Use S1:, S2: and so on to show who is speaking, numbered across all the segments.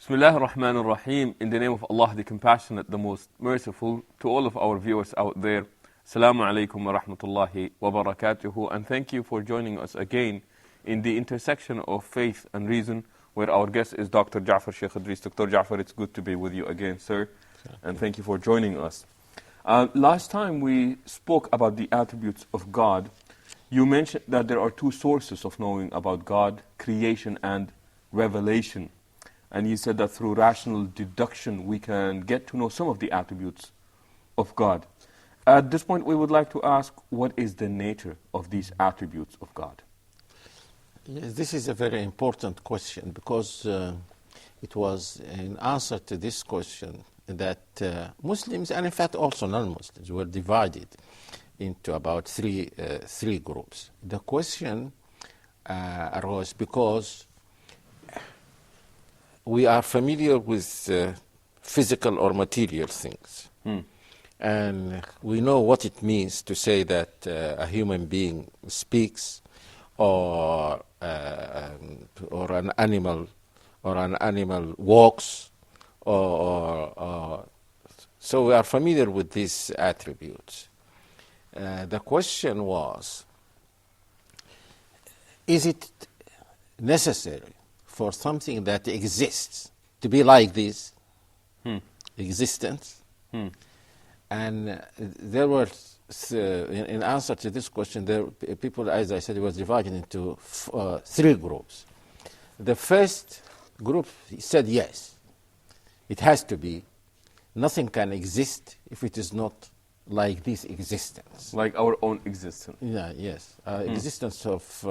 S1: Bismillah ar-Rahman ar-Rahim. In the name of Allah, the Compassionate, the Most Merciful, to all of our viewers out there, Assalamu alaikum wa rahmatullahi wa barakatuhu, and thank you for joining us again in the intersection of faith and reason, where our guest is Dr. Jaffar Sheikh Idris. Dr. Jaffar, it's good to be with you again, sir, and thank you for joining us. Last time we spoke about the attributes of God. You mentioned that there are two sources of knowing about God: creation and revelation. And you said that through rational deduction we can get to know some of the attributes of God. At this point, we would like to ask, what is the nature of these attributes of God?
S2: Yes, this is a very important question, because it was in answer to this question that Muslims, and in fact also non-Muslims, were divided into about three groups. The question arose because we are familiar with physical or material things. And we know what it means to say that a human being speaks, or an animal walks, so we are familiar with these attributes. The question was, is it necessary for something that exists to be like this existence? And there were, in answer to this question, people, as I said, was divided into three groups. The first group said yes, it has to be. Nothing can exist if it is not like this existence.
S1: Like our own existence.
S2: Yeah, yes. Existence of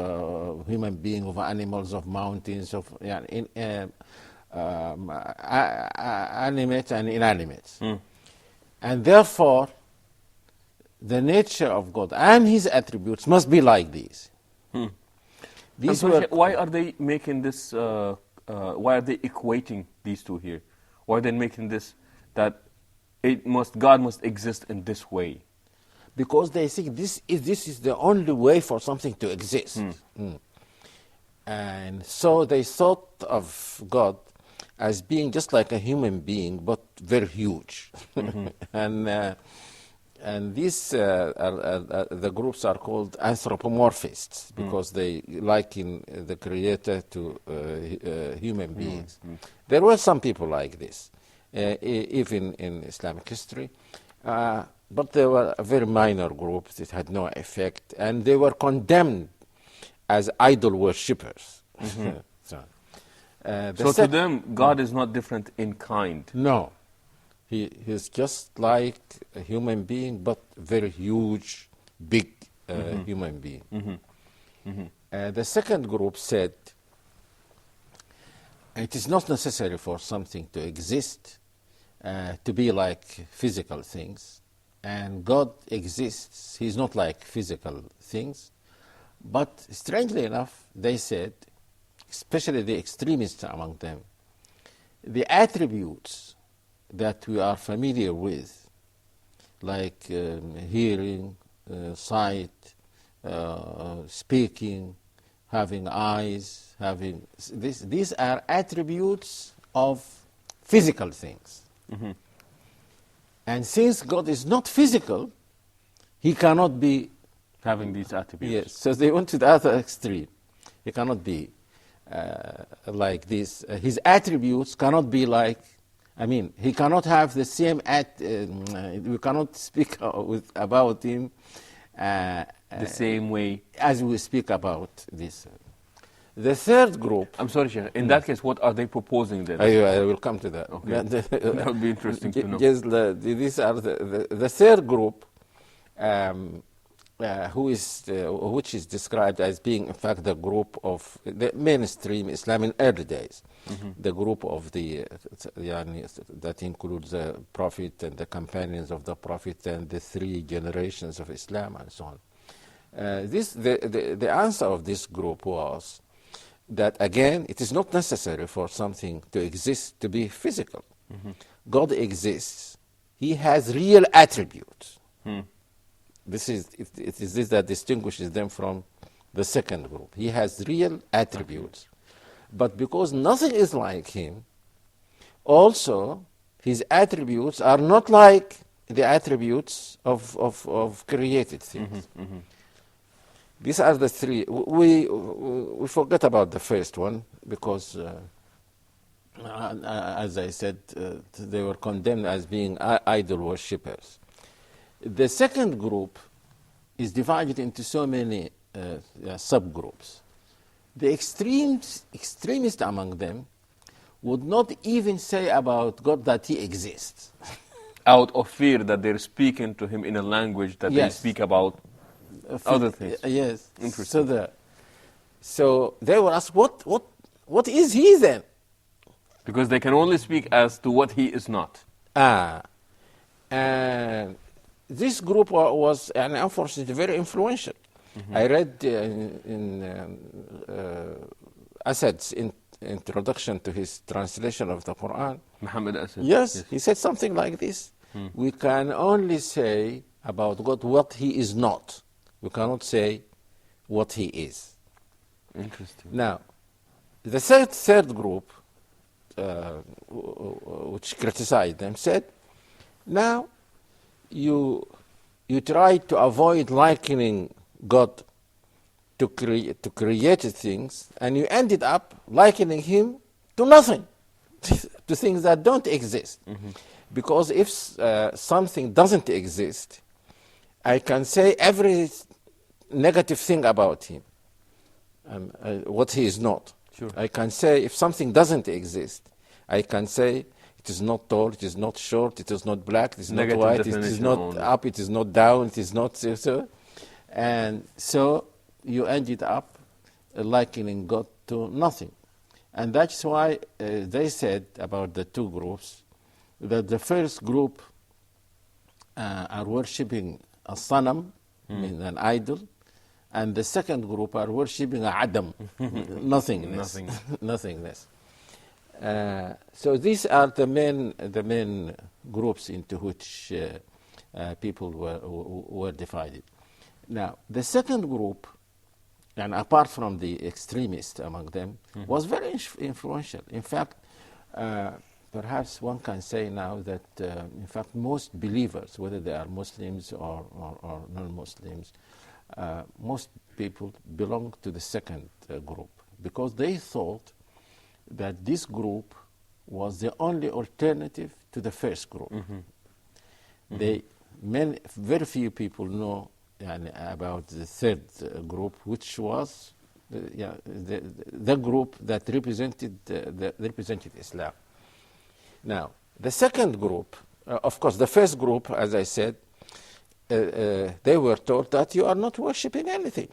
S2: human beings, of animals, of mountains, of animate and inanimate. And therefore, the nature of God and His attributes must be like these.
S1: Why are they making this? Why are they equating these two here? Why are they making this that God must exist in this way?
S2: Because they think this is the only way for something to exist. And so they thought of God as being just like a human being, but very huge. And these the groups are called anthropomorphists, because they liken the Creator to human beings. There were some people like this, even in Islamic history, but they were a very minor group that had no effect, and they were condemned as idol worshippers.
S1: So to them, God is not different in kind.
S2: No. He's just like a human being, but very huge, big human being. The second group said, it is not necessary for something to exist to be like physical things. And God exists. He's not like physical things. But strangely enough, they said, especially the extremists among them, the attributes that we are familiar with, like hearing, sight, speaking, having eyes, having these are attributes of physical things. And since God is not physical, He cannot be
S1: having these attributes.
S2: Yes, so they went to the other extreme. He cannot be like this. His attributes cannot be like, he cannot have the same, we cannot speak about Him
S1: the same way
S2: as we speak about this. The third group...
S1: I'm sorry, Sheikh. In that case, what are they proposing then?
S2: I will come to that.
S1: Okay. That would be interesting to know.
S2: Yes, these are the third group, which is described as being, in fact, the group of the mainstream Islam in early days. The group of that includes the Prophet and the companions of the Prophet and the three generations of Islam and so on. The answer of this group was that, again, it is not necessary for something to exist to be physical. God exists. He has real attributes. It is this that distinguishes them from the second group. He has real attributes. But because nothing is like Him, Also, his attributes are not like the attributes of created things. These are the three. We forget about the first one because, as I said, they were condemned as being idol worshippers. The second group is divided into so many subgroups. The extremists among them would not even say about God that he exists.
S1: Out of fear that they're speaking to him in a language that they speak about other things.
S2: Yes.
S1: Interesting.
S2: So they were asked, what is he then?
S1: Because they can only speak as to what he is not.
S2: And this group was, and unfortunately, very influential. I read in Asad's introduction to his translation of the Quran.
S1: Muhammad Asad.
S2: Yes, he said something like this. We can only say about God what he is not. We cannot say what he is.
S1: Interesting.
S2: Now, the third group, which criticized them, said, now you try to avoid likening God to created things, and you ended up likening him to nothing, to things that don't exist. Because if something doesn't exist, I can say every negative thing about him, what he is not.
S1: Sure.
S2: I can say if something doesn't exist, I can say it is not tall, it is not short, it is not black, it is not white, it is not up, it is not down, it is not so. And so you ended up likening God to nothing. And that's why they said about the two groups that the first group are worshipping a sanam, an idol, and the second group are worshipping a adam, nothingness. Nothingness. So these are the main groups into which people were divided. Now, the second group, and apart from the extremists among them, was very influential. In fact, perhaps one can say now that, in fact, most believers, whether they are Muslims or non-Muslims, most people belong to the second group because they thought that this group was the only alternative to the first group. Very few people know about the third group, which was the group that represented Islam. Now, the second group, of course, the first group, as I said, they were told that you are not worshipping anything.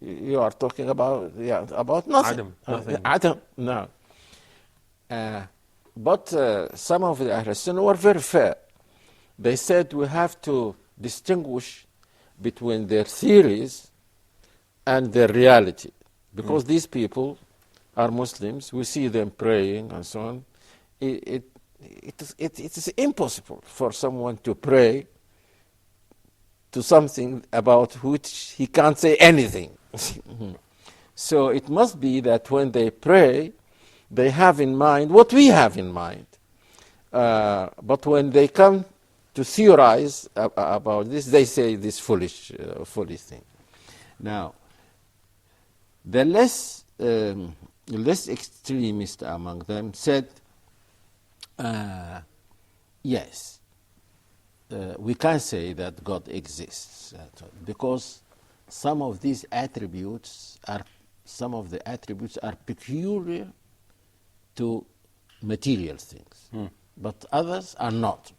S2: You are talking about nothing.
S1: Adam.
S2: No. But some of the Ahl Sunnah were very fair. They said we have to distinguish between their theories and their reality. Because these people are Muslims, we see them praying and so on. It is impossible for someone to pray to something about which he can't say anything. So it must be that when they pray, they have in mind what we have in mind. But when they come to theorize about this, they say this foolish thing. Now, the less extremist among them said, yes, we can say that God exists because some of the attributes are peculiar to material things, but others are not.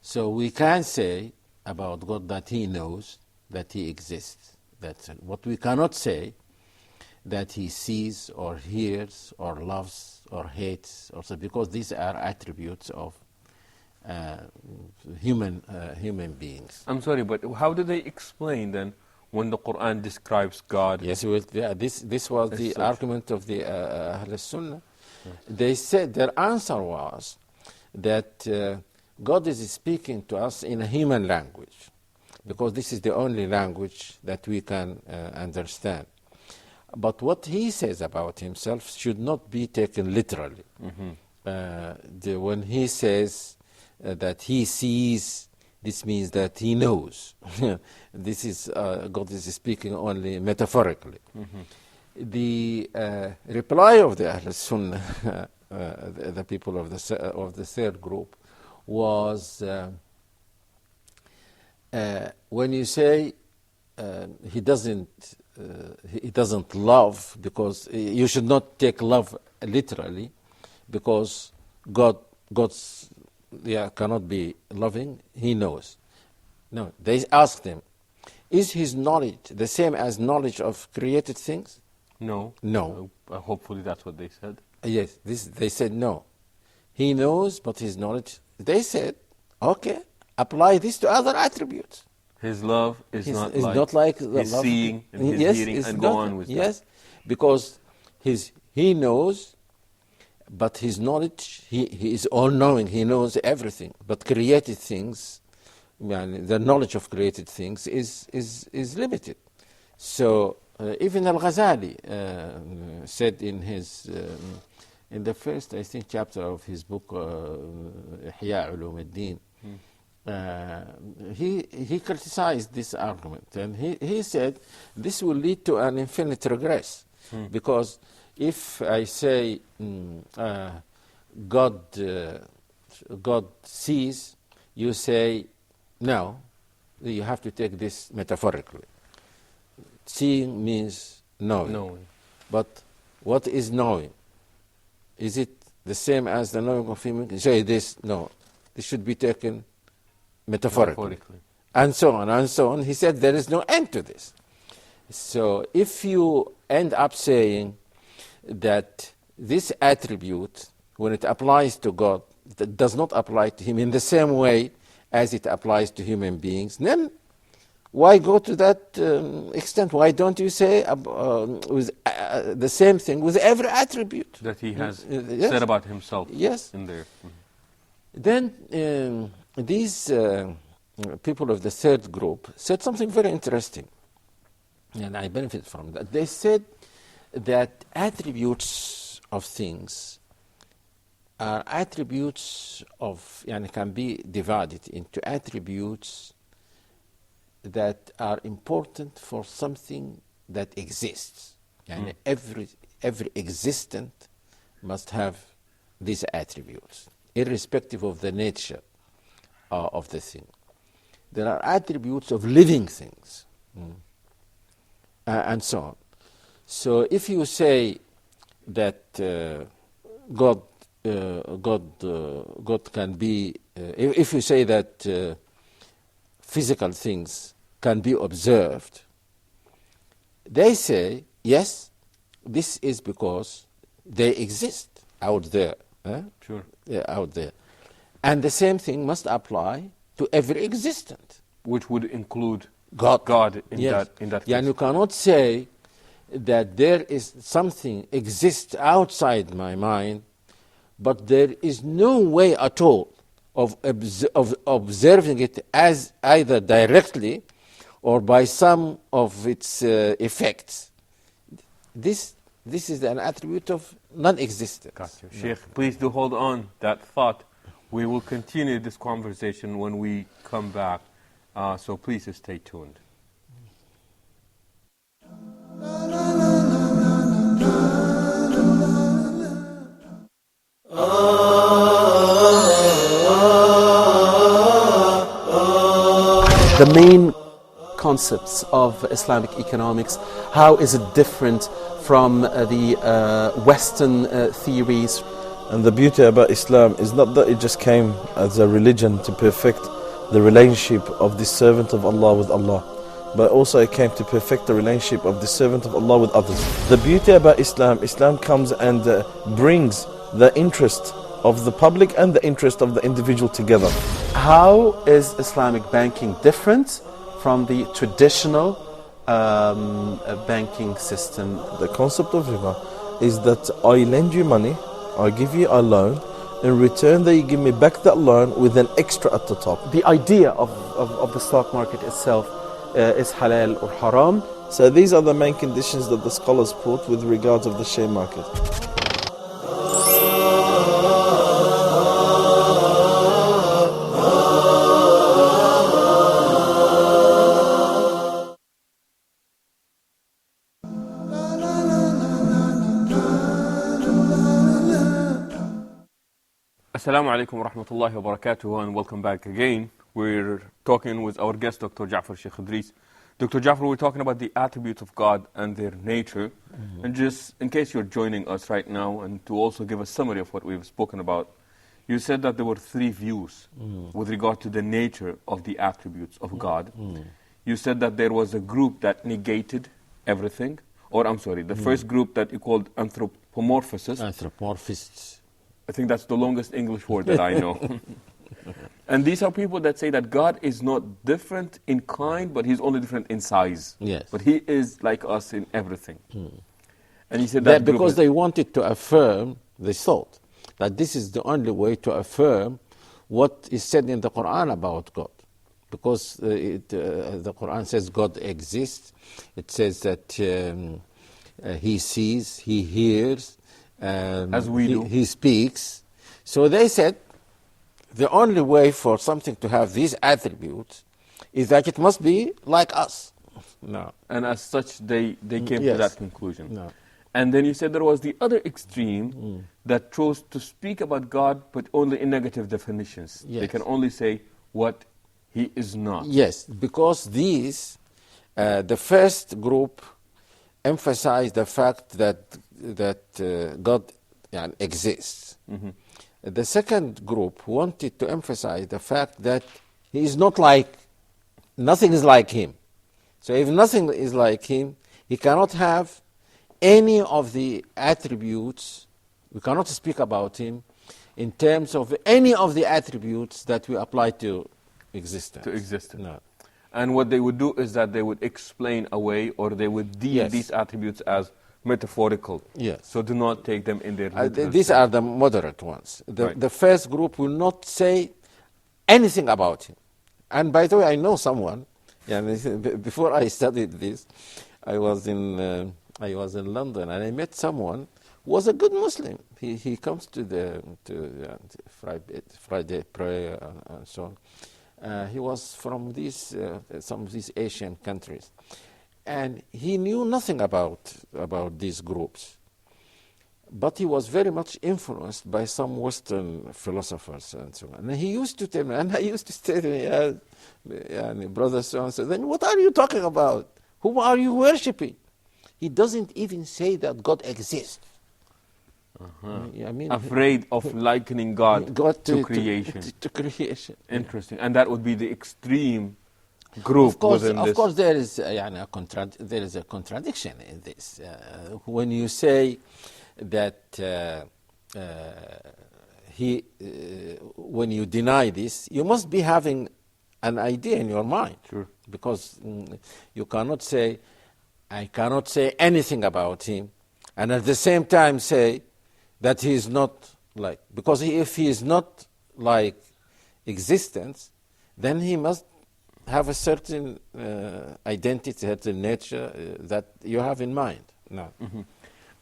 S2: So we can say about God that he knows, that he exists. That's what we cannot say, that he sees or hears or loves or hates, also because these are attributes of human beings.
S1: I'm sorry, but how do they explain then when the Quran describes God?
S2: Yes, well, this was the argument of the Ahl Sunnah. They said their answer was that God is speaking to us in a human language because this is the only language that we can understand. But what he says about himself should not be taken literally. When he says that he sees, this means that he knows. This is God is speaking only metaphorically. The reply of the Ahl Sunnah, the people of the third group, was when you say he doesn't love, because you should not take love literally, because God's cannot be loving. He knows. No, they asked him, is his knowledge the same as knowledge of created things?
S1: No. Hopefully that's what they said.
S2: Yes, they said no. He knows, but his knowledge. They said, okay, apply this to other attributes.
S1: His love is not like his
S2: love.
S1: Seeing and his hearing, and go on with that.
S2: Yes, because he knows, but his knowledge, he is all-knowing, he knows everything. But created things, the knowledge of created things is limited. So even Al-Ghazali said in his in the first, I think, chapter of his book Ihya Ulum al-Din, he criticized this argument, and he said this will lead to an infinite regress, because if I say God sees, you say no, you have to take this metaphorically. Seeing means knowing. But what is knowing? Is it the same as the knowing of human? You say this, no, this should be taken metaphorically. And so on and so on. He said there is no end to this. So if you end up saying that this attribute, when it applies to God, that does not apply to him in the same way as it applies to human beings, then why go to that extent? Why don't you say with the same thing with every attribute
S1: that he has said about himself?
S2: Yes.
S1: In there.
S2: Then these people of the third group said something very interesting, and I benefit from that. They said that attributes of things are attributes of, can be divided into attributes that are important for something that exists. Every existent must have these attributes, irrespective of the nature of the thing. There are attributes of living things, and so on. So if you say that God can be, if you say that physical things can be observed, they say, yes, this is because they exist out there.
S1: Sure.
S2: Out there. And the same thing must apply to every existent.
S1: Which would include
S2: God
S1: in
S2: yes.
S1: that case.
S2: You cannot say that there is something exists outside my mind, but there is no way at all of observing it as either directly or by some of its effects. This is an attribute of non-existence.
S1: Got you. Sheikh, please do hold on that thought. We will continue this conversation when we come back, so please stay tuned.
S3: The main concepts of Islamic economics, how is it different from the Western theories?
S4: And the beauty about Islam is not that it just came as a religion to perfect the relationship of the servant of Allah with Allah, but also it came to perfect the relationship of the servant of Allah with others. The beauty about Islam comes and brings the interest of the public and the interest of the individual together.
S3: How is Islamic banking different from the traditional banking system?
S4: The concept of riba is that I lend you money, I give you a loan, in return that you give me back that loan with an extra at the top.
S3: The idea of the stock market itself is halal or haram.
S4: So these are the main conditions that the scholars put with regards of the share market.
S1: Assalamu alaikum wa rahmatullahi wa barakatuh, and welcome back again. We're talking with our guest, Dr. Jaffar Sheikh Idris. Dr. Jaffar, we're talking about the attributes of God and their nature. And just in case you're joining us right now, and to also give a summary of what we've spoken about, you said that there were three views with regard to the nature of the attributes of God. You said that there was a group that negated everything, or I'm sorry, the first group that you called anthropomorphists.
S2: Anthropomorphists.
S1: I think that's the longest English word that I know. And these are people that say that God is not different in kind, but He's only different in size.
S2: Yes.
S1: But He is like us in everything. And he said that
S2: because they wanted to affirm, they thought that this is the only way to affirm what is said in the Quran about God. Because the Quran says God exists. It says that He sees, He hears,
S1: as we do.
S2: He speaks. So they said the only way for something to have these attributes is that it must be like us. No.
S1: And as such, they came to that conclusion.
S2: No.
S1: And then you said there was the other extreme that chose to speak about God, but only in negative definitions.
S2: Yes.
S1: They can only say what He is not.
S2: Yes, because these, the first group emphasized the fact that God exists. The second group wanted to emphasize the fact that He is not like, nothing is like Him. So if nothing is like Him, He cannot have any of the attributes, we cannot speak about Him in terms of any of the attributes that we apply to existence.
S1: To existence.
S2: No.
S1: And what they would do is that they would explain away, or they would deem these attributes as metaphorical.
S2: Yes.
S1: So do not take them in their literal
S2: these
S1: sense.
S2: are the moderate ones.
S1: Right.
S2: The first group will not say anything about Him. And by the way, I know someone, before I studied this, I was in London, and I met someone who was a good Muslim. He comes to the Friday prayer and so on. He was from some of these Asian countries, and he knew nothing about these groups. But he was very much influenced by some Western philosophers and so on. And he used to tell me, and I used to say to him, brother so-and-so, then what are you talking about? Who are you worshipping? He doesn't even say that God exists. I mean,
S1: afraid of likening God to creation.
S2: To creation.
S1: Interesting. And that would be the extreme group within this.
S2: Of course, there is a contradiction in this. When you say that when you deny this, you must be having an idea in your mind.
S1: Sure.
S2: Because you cannot say, I cannot say anything about Him, and at the same time say that He is not like, because if He is not like existence, then He must have a certain identity, certain nature that you have in mind. No.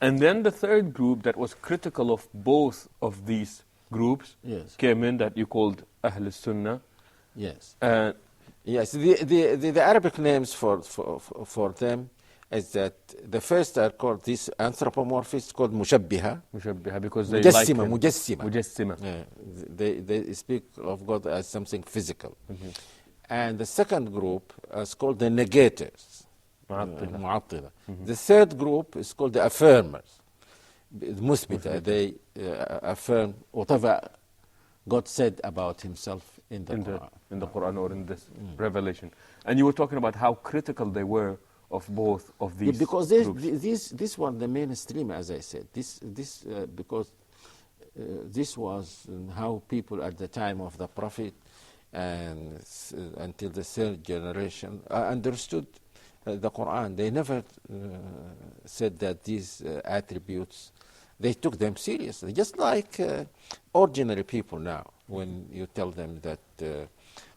S1: And then the third group that was critical of both of these groups came in, that you called Ahl Sunnah.
S2: Yes.
S1: Yes.
S2: The Arabic names for them is that the first are called, these anthropomorphists called mushabbiha.
S1: Mushabbiha, because they
S2: Mujassima. Yeah, they speak of God as something physical. And the second group is called the negators. Mu'attila. The third group is called the affirmers. Musbita. They affirm whatever God said about Himself in the Quran.
S1: In the Quran or in this revelation. And you were talking about how critical they were of both of these
S2: because
S1: groups.
S2: this was the mainstream, as I said. Because this was how people at the time of the Prophet and until the third generation understood the Quran. They never said that these attributes, they took them seriously. Just like ordinary people now, when you tell them that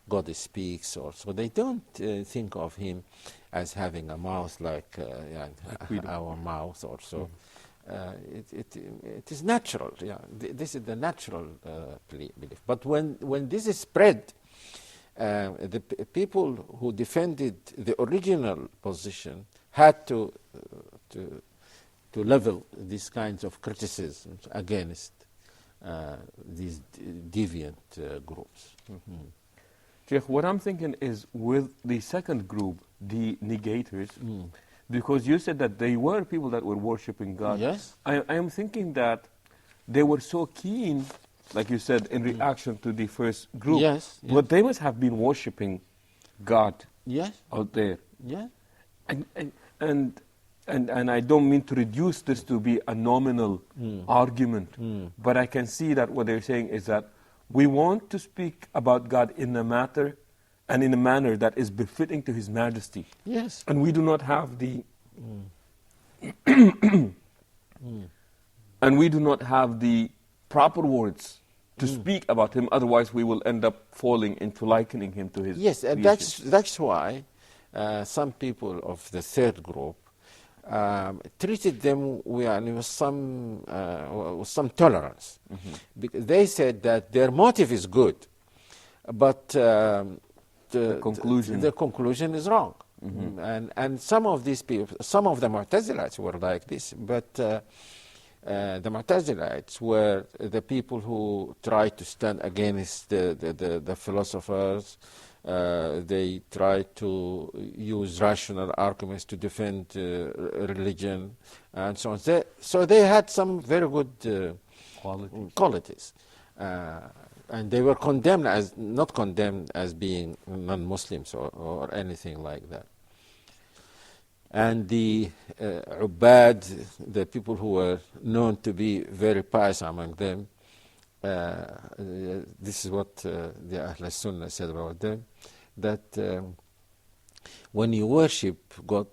S2: God speaks, or so they don't think of him as having a mouth like
S1: we do.
S2: our mouth or so. It is natural. Yeah, this is the natural belief. But when this is spread, the people who defended the original position had to level these kinds of criticisms against these deviant groups. Mm-hmm.
S1: Sheikh, what I'm thinking is with the second group, the negators, because you said that they were people that were worshipping God.
S2: Yes.
S1: I am thinking that they were so keen, like you said, in reaction to the first group.
S2: Yes, yes.
S1: But they must have been worshipping God
S2: Yes.
S1: out there.
S2: Yeah.
S1: And I don't mean to reduce this to be a nominal argument, but I can see that what they're saying is that we want to speak about God in a matter and in a manner that is befitting to His Majesty.
S2: Yes.
S1: And we do not have the and we do not have the proper words to speak about Him, otherwise we will end up falling into likening Him to His
S2: Yes, and
S1: creation.
S2: that's why some people of the third group treated them with some tolerance. Because they said that their motive is good, but the conclusion is wrong. And some of these people, some of the Mu'tazilites were like this, but the Mu'tazilites were the people who tried to stand against the philosophers. They tried to use rational arguments to defend religion and so on. So they had some very good qualities. And they were condemned as, not condemned as being non-Muslims or anything like that. And the Ubbad, the people who were known to be very pious among them, this is what the Ahl Sunnah said about them, that when you worship God,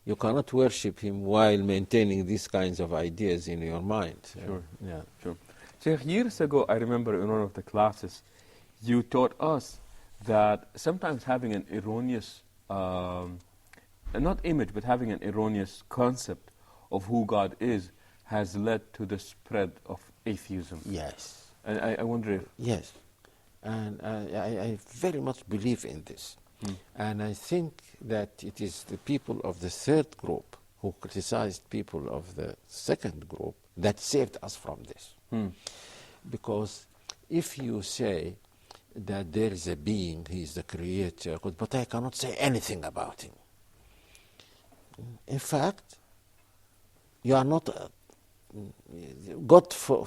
S2: you cannot worship Him while maintaining these kinds of ideas in your mind.
S1: Sure.
S2: Yeah.
S1: Sure. Sheikh, years ago, I remember in one of the classes, you taught us that sometimes having an erroneous, not image, but having an erroneous concept of who God is has led to the spread of atheism.
S2: Yes.
S1: And I wonder if...
S2: Yes. And I very much believe in this. And I think that it is the people of the third group who criticized people of the second group that saved us from this. Because if you say that there is a being, he is the creator, but I cannot say anything about him. In fact, you are not God for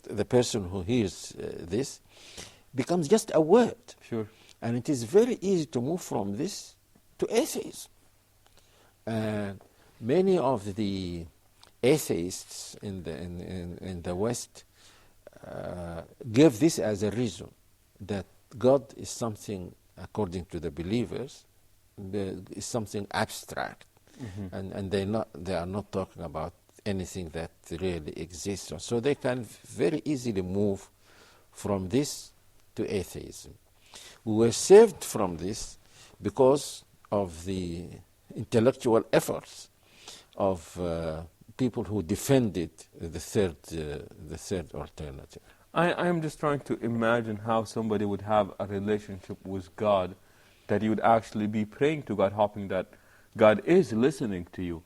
S2: the person who hears this becomes just a word.
S1: Sure.
S2: And it is very easy to move from this to atheism. And many of the atheists in the West give this as a reason, that God is something, according to the believers, is something abstract. And they are not talking about anything that really exists. So they can very easily move from this to atheism. We were saved from this because of the intellectual efforts of people who defended the third alternative.
S1: I am just trying to imagine how somebody would have a relationship with God, that you would actually be praying to God, hoping that God is listening to you.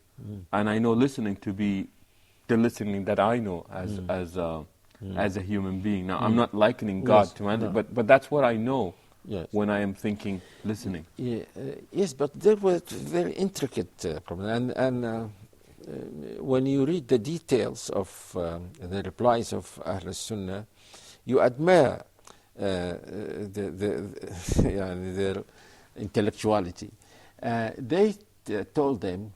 S1: And I know listening to be the listening that I know as a human being. Now, I'm not likening God to man, but that's what I know when I am thinking listening.
S2: Yes, but there were very intricate problems. And when you read the details of the replies of Ahl Sunnah, you admire their intellectuality. They told them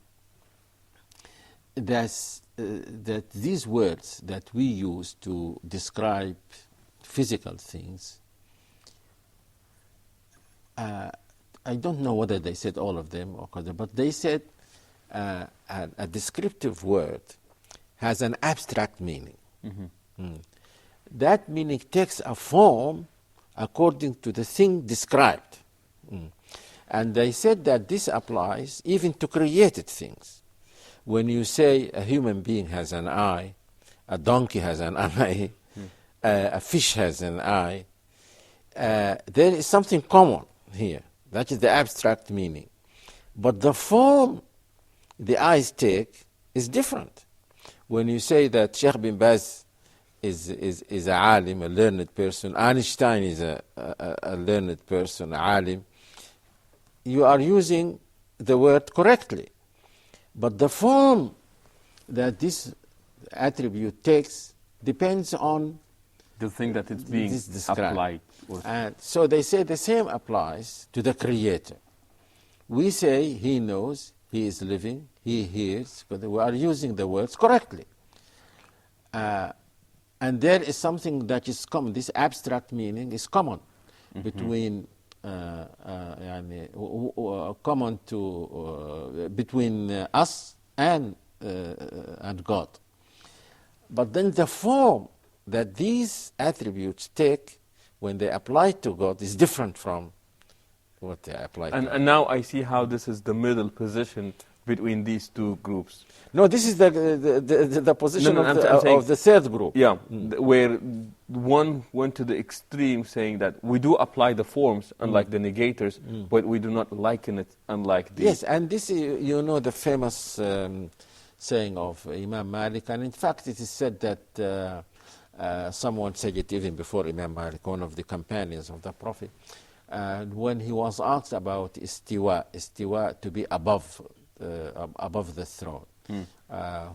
S2: that these words that we use to describe physical things, I don't know whether they said all of them, but they said a descriptive word has an abstract meaning. That meaning takes a form according to the thing described. And they said that this applies even to created things. When you say a human being has an eye, a donkey has an eye, a fish has an eye, there is something common here. That is the abstract meaning. But the form the eyes take is different. When you say that Sheikh bin Baz is a alim, a learned person, Einstein is a learned person, a alim, you are using the word correctly. But the form that this attribute takes depends on
S1: The thing that it's being applied.
S2: And so they say the same applies to the Creator. We say He knows, He is living, He hears, but we are using the words correctly. And there is something that is common. This abstract meaning is common between common to between us and God. But then the form that these attributes take when they apply to God is different from what they apply to God.
S1: And now I see how this is the middle position between these two groups.
S2: No, this is the position of the third group.
S1: Yeah, where one went to the extreme saying that we do apply the forms unlike the negators, but we do not liken it unlike these.
S2: Yes, and this is, you know, the famous saying of Imam Malik, and in fact it is said that someone said it even before Imam Malik, one of the companions of the Prophet, when he was asked about istiwa to be above the throne.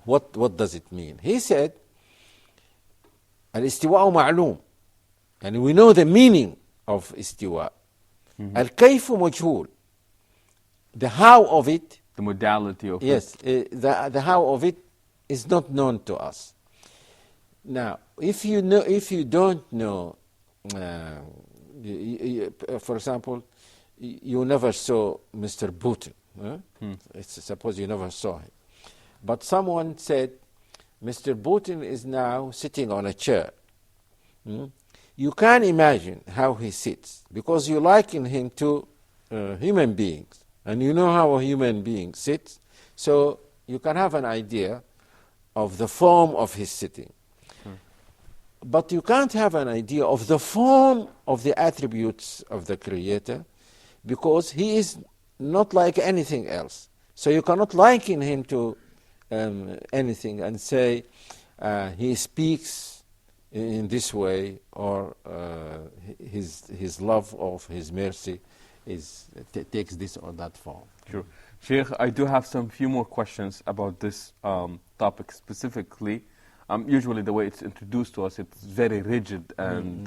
S2: What does it mean? He said, al-istiwa'u ma'loom, and we know the meaning of istiwa. Al-kayfu majhul, the how of it,
S1: the modality of
S2: yes, the how of it is not known to us. Now, if you don't know, for example, you never saw Mr. Putin. Suppose you never saw him. But someone said, Mr. Putin is now sitting on a chair. You can't imagine how he sits, because you liken him to human beings, and you know how a human being sits, so you can have an idea of the form of his sitting. But you can't have an idea of the form of the attributes of the Creator, because he is not like anything else. So you cannot liken him to anything and say he speaks in this way, or his love of his mercy takes this or that form.
S1: Sure. Sheikh, I do have some few more questions about this topic specifically. Usually the way it's introduced to us, it's very rigid and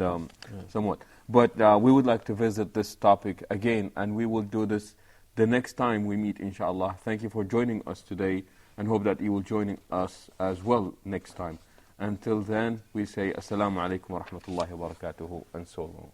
S1: somewhat. But we would like to visit this topic again, and we will do this the next time we meet, inshallah. Thank you for joining us today, and hope that you will join us as well next time. Until then, we say Assalamu alaikum wa rahmatullahi wa barakatuhu, and so on.